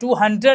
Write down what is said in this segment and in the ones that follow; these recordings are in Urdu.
200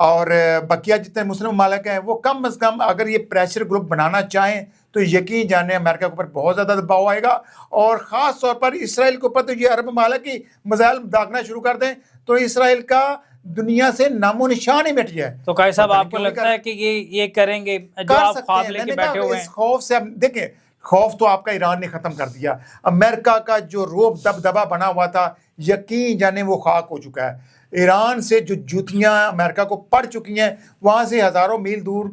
اور بقیہ جتنے مسلم ممالک ہیں وہ کم از کم اگر یہ پریشر گروپ بنانا چاہیں تو یقین جانے امریکہ کے اوپر بہت زیادہ دباؤ آئے گا، اور خاص طور پر اسرائیل کے اوپر تو یہ عرب ممالک کی میزائل داغنا شروع کر دیں تو اسرائیل کا دنیا سے نام و نشان ہی مٹ جائے۔ تو قاری صاحب آپ کو لگتا ہے کہ یہ کریں گے جو آپ خواب لے کے بیٹھے ہوئے ہیں؟ اس خوف سے دیکھیں، خوف تو آپ کا ایران نے ختم کر دیا، امریکہ کا جو روب دبدبا بنا ہوا تھا یقین جانے وہ خاک ہو چکا ہے۔ ایران سے جو جوتیاں امریکہ کو پڑ چکی ہیں وہاں سے ہزاروں میل دور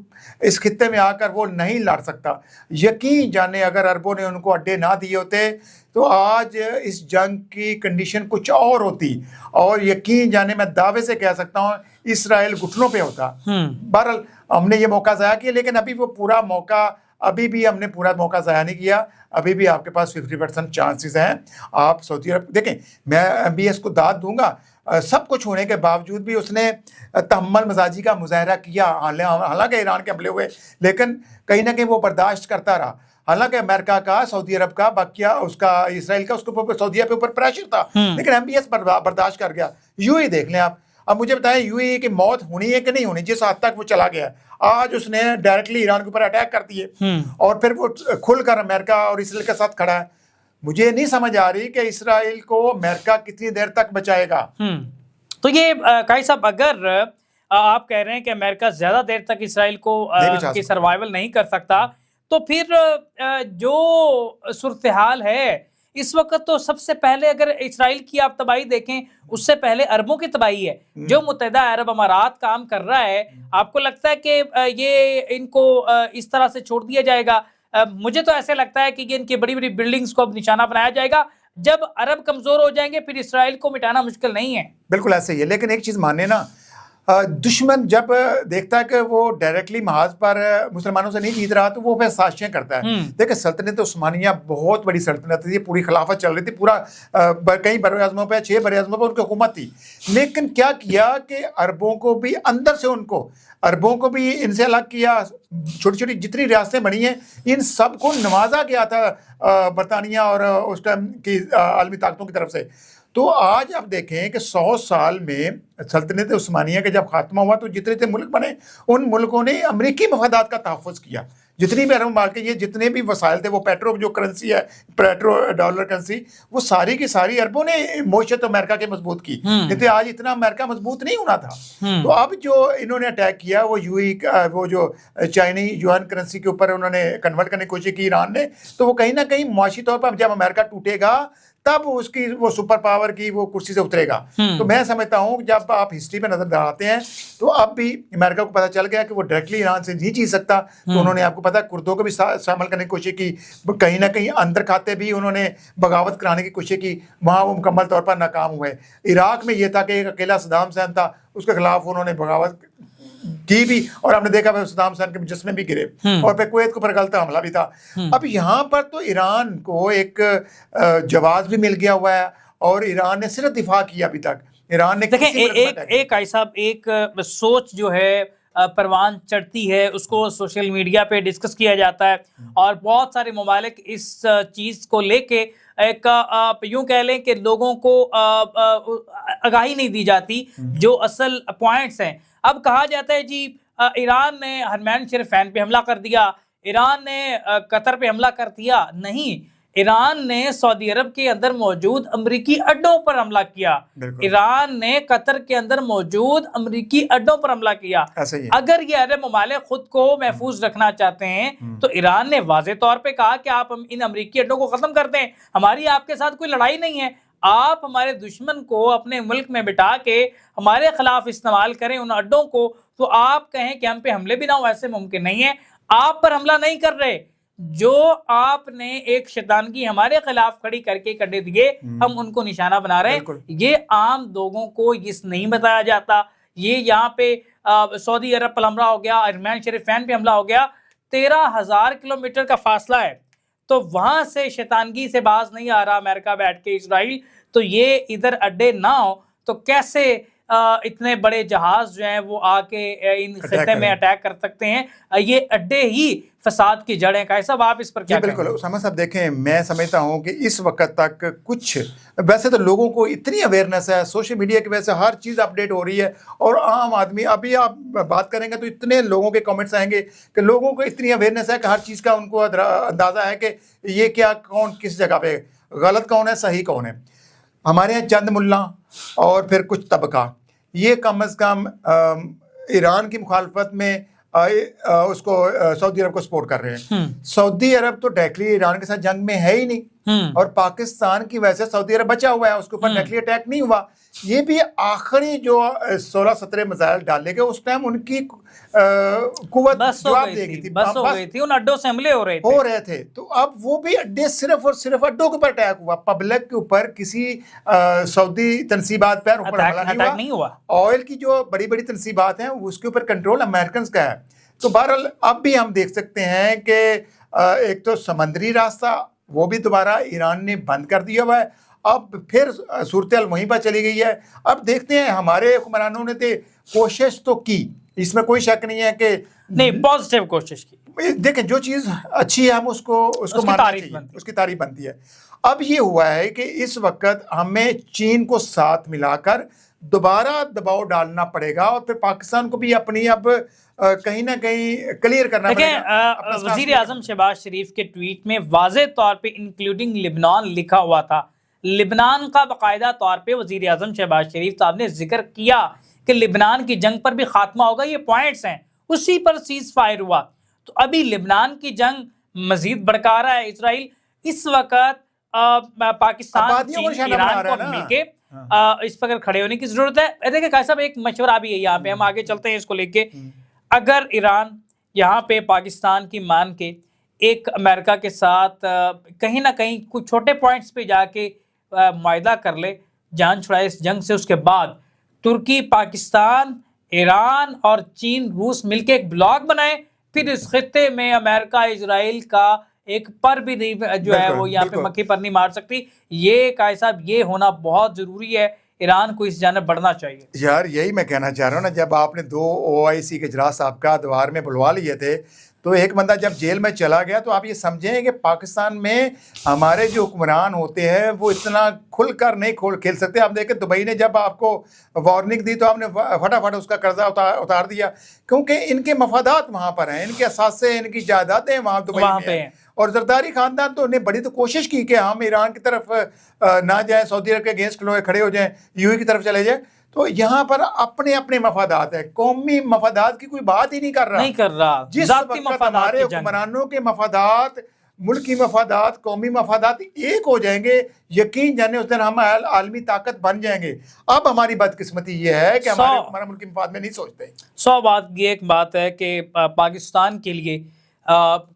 اس خطے میں آ کر وہ نہیں لڑ سکتا۔ یقین جانے اگر عربوں نے ان کو اڈے نہ دیے ہوتے تو آج اس جنگ کی کنڈیشن کچھ اور ہوتی، اور یقین جانے میں دعوے سے کہہ سکتا ہوں اسرائیل گھٹنوں پہ ہوتا۔ بہرحال ہم نے یہ موقع ضائع کیا، لیکن ابھی وہ پورا موقع ابھی بھی ہم نے پورا موقع ضائع نہیں کیا، ابھی بھی آپ کے پاس 50% چانسز ہیں۔ آپ سعودی عرب دیکھیں، میں MBS کو داد دوں گا، سب کچھ ہونے کے باوجود بھی اس نے تحمل مزاجی کا مظاہرہ کیا، حالانکہ ایران کے حملے ہوئے لیکن کہیں نہ کہیں وہ برداشت کرتا رہا۔ حالانکہ امریکہ کا، سعودی عرب کا، بقیہ اس کا اسرائیل کا، اس کے اوپر سعودیہ کے اوپر پریشر تھا، لیکن MBS برداشت کر گیا۔ UAE دیکھ لیں آپ، اب مجھے بتائیں UAE کی موت ہونی ہے کہ نہیں ہونی؟ جس حد تک وہ چلا گیا، آج اس نے ڈائریکٹلی ایران کے اوپر اٹیک کر دیے اور پھر وہ کھل کر امریکہ اور اسرائیل کے ساتھ کھڑا ہے۔ مجھے نہیں سمجھ آ رہی کہ اسرائیل کو امریکہ کتنی دیر تک بچائے گا۔ تو یہ قاری صاحب اگر آپ کہہ رہے ہیں کہ امریکہ زیادہ دیر تک اسرائیل کو کی سروائیول نہیں کر سکتا، تو پھر جو صورتحال ہے اس وقت تو سب سے پہلے اگر اسرائیل کی آپ تباہی دیکھیں اس سے پہلے عربوں کی تباہی ہے۔ جو متحدہ عرب امارات کام کر رہا ہے، آپ کو لگتا ہے کہ یہ ان کو اس طرح سے چھوڑ دیا جائے گا؟ مجھے تو ایسے لگتا ہے کہ یہ ان کی بڑی بڑی بلڈنگز کو اب نشانہ بنایا جائے گا۔ جب عرب کمزور ہو جائیں گے پھر اسرائیل کو مٹانا مشکل نہیں ہے۔ بالکل ایسے ہی ہے، لیکن ایک چیز ماننے نا، دشمن جب دیکھتا ہے کہ وہ ڈائریکٹلی محاذ پر مسلمانوں سے نہیں جیت رہا تو وہ پھر سازشیں کرتا ہے۔ دیکھیں سلطنت عثمانیہ بہت بڑی سلطنت تھی، پوری خلافت چل رہی تھی، پورا کئی براعظموں پہ 6 براعظموں پہ ان کی حکومت تھی، لیکن کیا کیا کہ عربوں کو بھی اندر سے عربوں کو بھی ان سے الگ کیا۔ چھوٹی چھوٹی جتنی ریاستیں بنی ہیں ان سب کو نوازا گیا تھا برطانیہ اور اس ٹائم کی عالمی طاقتوں کی طرف سے۔ تو آج آپ دیکھیں کہ 100 سال میں سلطنت عثمانیہ کے جب خاتمہ ہوا تو جتنے تھے ملک بنے، ان ملکوں نے امریکی مفادات کا تحفظ کیا۔ جتنی بھی عرب ممالک یہ جتنے بھی وسائل تھے، وہ پیٹرو جو کرنسی ہے، پیٹرو ڈالر کرنسی، وہ ساری کی ساری عربوں نے معیشت امریکہ کے مضبوط کی، نہیں آج اتنا امریکہ مضبوط نہیں ہونا تھا۔ تو اب جو انہوں نے اٹیک کیا وہ وہ جو چائنی یوان کرنسی کے اوپر انہوں نے کنورٹ کرنے کی کوشش کی ایران نے، تو وہ کہیں نہ کہیں معاشی طور پر جب امریکہ ٹوٹے گا تب اس کی وہ سپر پاور کی وہ کرسی سے اترے گا۔ تو میں سمجھتا ہوں جب آپ ہسٹری پہ نظر ڈالتے ہیں تو اب بھی امریکہ کو پتہ چل گیا کہ وہ ڈائریکٹلی ایران سے نہیں جیت سکتا، تو انہوں نے آپ کو پتہ کردوں کو بھی شامل کرنے کی کوشش کی، کہیں نہ کہیں اندر کھاتے بھی انہوں نے بغاوت کرانے کی کوشش کی، وہاں وہ مکمل طور پر ناکام ہوئے۔ عراق میں یہ تھا کہ ایک اکیلا صدام حسین تھا، اس کے خلاف انہوں نے بغاوت کی بھی، اور ہم نے دیکھا پھر صدام حسین کے مجسمے بھی گرے، اور پھر کویت کو پر غلط حملہ بھی تھا۔ اب یہاں پر تو ایران کو ایک جواز بھی مل گیا ہوا ہے، اور ایران نے صرف دفاع کیا ابھی تک۔ ایران نے دیکھیں ایک قاری صاحب ایک سوچ جو ہے پروان چڑھتی ہے، اس کو سوشل میڈیا پہ ڈسکس کیا جاتا ہے، اور بہت سارے ممالک اس چیز کو لے کے ایک آپ یوں کہہ لیں کہ لوگوں کو آگاہی نہیں دی جاتی جو اصل پوائنٹس ہیں۔ اب کہا جاتا ہے جی ایران نے حرمین شریفین پہ حملہ کر دیا، ایران نے قطر پہ حملہ کر دیا۔ نہیں، ایران نے سعودی عرب کے اندر موجود امریکی اڈوں پر حملہ کیا، ایران نے قطر کے اندر موجود امریکی اڈوں پر حملہ کیا۔ اگر یہ عرب ممالک خود کو محفوظ رکھنا چاہتے ہیں تو ایران نے واضح طور پہ کہا کہ آپ ان امریکی اڈوں کو ختم کر دیں، ہماری آپ کے ساتھ کوئی لڑائی نہیں ہے، آپ ہمارے دشمن کو اپنے ملک میں بٹھا کے ہمارے خلاف استعمال کریں ان اڈوں کو، تو آپ کہیں کہ ہم پہ حملے بھی نہ ہو، ایسے ممکن نہیں ہے۔ آپ پر حملہ نہیں کر رہے، جو آپ نے ایک شیطانگی ہمارے خلاف کھڑی کر کے کڈے دیے، ہم ان کو نشانہ بنا رہے ہیں۔ یہ عام لوگوں کو یہ نہیں بتایا جاتا۔ یہ یہاں پہ سعودی عرب پر حملہ ہو گیا، حرمین شریفین پہ حملہ ہو گیا، 13,000 کلومیٹر کا فاصلہ ہے، تو وہاں سے شیطانگی سے باز نہیں آ رہا امریکہ بیٹھ کے اسرائیل، تو یہ ادھر اڈے نہ ہو تو کیسے اتنے بڑے جہاز جو ہیں وہ آ کے ان خطے میں اٹیک کر سکتے ہیں. یہ اڈے ہی فساد کی جڑیں. قائد صاحب آپ اس پر کیا کہیں گے؟ بالکل اسامہ صاحب، دیکھیں میں سمجھتا ہوں کہ اس وقت تک کچھ ویسے تو لوگوں کو اتنی اویئرنیس ہے، سوشل میڈیا کی وجہ سے ہر چیز اپڈیٹ ہو رہی ہے، اور عام آدمی ابھی آپ بات کریں گے تو اتنے لوگوں کے کامنٹس آئیں گے کہ لوگوں کو اتنی اویئرنیس ہے کہ ہر چیز کا ان کو اندازہ ہے کہ یہ کیا کون کس جگہ پہ غلط کون ہے صحیح کون ہے. ہمارے یہاں چند ملا اور پھر کچھ طبقہ یہ کم از کم ایران کی مخالفت میں اس کو سعودی عرب کو سپورٹ کر رہے ہیں. سعودی عرب تو ڈائریکٹلی ایران کے ساتھ جنگ میں ہے ہی نہیں، اور پاکستان کی وجہ سے سعودی عرب بچا ہوا ہے، اس کے اوپر ڈائریکٹلی اٹیک نہیں ہوا. یہ بھی آخری جو 16-17 میزائل ڈالے گئے اس ٹائم ان کی قوت جواب دے گئی تھی، بس ہو گئی تھی، ان اڈوں سے حملے ہو رہے تھے. تو اب وہ بھی اڈے صرف اور صرف اڈوں کے اوپر اٹیک ہوا، پبلک کے اوپر کسی سعودی تنصیبات پر اوپر حملہ نہیں ہوا. آئل کی جو بڑی بڑی تنصیبات ہیں اس کے اوپر کنٹرول امریکنز کا ہے. تو بہرحال اب بھی ہم دیکھ سکتے ہیں کہ ایک تو سمندری راستہ وہ بھی دوبارہ ایران نے بند کر دیا ہوا ہے. اب پھر صورتحال وہیں پر چلی گئی ہے. اب دیکھتے ہیں ہمارے حکمرانوں نے کوشش تو کی، اس میں کوئی شک نہیں ہے کہ نہیں، پازیٹیو کوشش کی. دیکھیں جو چیز اچھی ہے ہم اس کو ماننا چاہیے، اس کی تعریف بنتی ہے. اب یہ ہوا ہے کہ اس وقت ہمیں چین کو ساتھ ملا کر دوبارہ دباؤ ڈالنا پڑے گا، اور پھر پاکستان کو بھی اپنی اب کہیں نہ کہیں کلیئر کرنا پڑے گا. وزیر اعظم شہباز شریف کے ٹویٹ میں واضح طور پہ انکلوڈنگ لبنان لکھا ہوا تھا. لبنان کا باقاعدہ طور پہ وزیر اعظم شہباز شریف صاحب نے ذکر کیا کہ لبنان کی جنگ پر بھی خاتمہ ہوگا. یہ پوائنٹس ہیں، اسی پر سیز فائر ہوا. تو ابھی لبنان کی جنگ مزید بڑھکا رہا ہے اسرائیل. اس وقت پاکستان ایران کو مل کے اس پر کھڑے ہونے کی ضرورت ہے. دیکھیں قائد صاحب، ایک مشورہ بھی ہے یہاں پہ، ہم آگے چلتے ہیں اس کو لے کے. اگر ایران یہاں پہ پاکستان کی مان کے ایک امریکہ کے ساتھ کہیں نہ کہیں کچھ چھوٹے پوائنٹس پہ جا کے معاہدہ کر لے، جان چھڑائے اس جنگ سے، اس کے بعد ترکی، پاکستان، ایران اور چین، روس مل کے ایک بلاک بنائے، پھر اس خطے میں امریکہ اسرائیل کا ایک پر بھی نہیں جو ہے وہ یہاں پہ مکھی پر نہیں مار سکتی. یہ قائد صاحب یہ ہونا بہت ضروری ہے. ایران کو اس جانب بڑھنا چاہیے. یار یہی میں کہنا چاہ رہا ہوں نا، جب آپ نے 2 OIC کے اجلاس آپ کا دوار میں بلوا لیے تھے، تو ایک بندہ جب جیل میں چلا گیا تو آپ یہ سمجھیں کہ پاکستان میں ہمارے جو حکمران ہوتے ہیں وہ اتنا کھل کر نہیں کھیل سکتے. آپ دیکھیں دبئی نے جب آپ کو وارننگ دی تو آپ نے فٹافٹ اس کا قرضہ اتار دیا، کیونکہ ان کے مفادات وہاں پر ہیں، ان کے اثاثے، ان کی جائیدادیں وہاں دبئی میں ہیں. اور زرداری خاندان تو نے بڑی تو کوشش کی کہ ہم ایران کی طرف نہ جائیں، سعودی عرب کے اگینسٹ کھڑے ہو جائیں، UAE کی طرف چلے جائیں. تو یہاں پر اپنے اپنے مفادات ہیں، قومی مفادات کی کوئی بات ہی نہیں کر رہا. جس وقت ہمارے حکمرانوں کے مفادات، ملکی مفادات، قومی مفادات ایک ہو جائیں گے، یقین جانے اس دن ہم عالمی طاقت بن جائیں گے. اب ہماری بدقسمتی یہ ہے کہ ہمارے حکمران ملکی مفاد میں نہیں سوچتے. 100 بات یہ ایک بات ہے کہ پاکستان کے لیے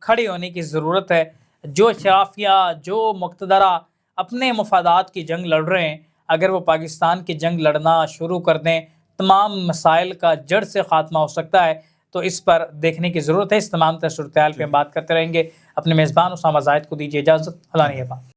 کھڑے ہونے کی ضرورت ہے. جو شافیہ، جو مقتدرہ اپنے مفادات کی جنگ لڑ رہے ہیں، اگر وہ پاکستان کی جنگ لڑنا شروع کر دیں، تمام مسائل کا جڑ سے خاتمہ ہو سکتا ہے. تو اس پر دیکھنے کی ضرورت ہے. اس تمام صورتحال پہ ہم بات کرتے رہیں گے. اپنے میزبان اسامہ زاہد کو دیجیے اجازت. اللہ نگہبان.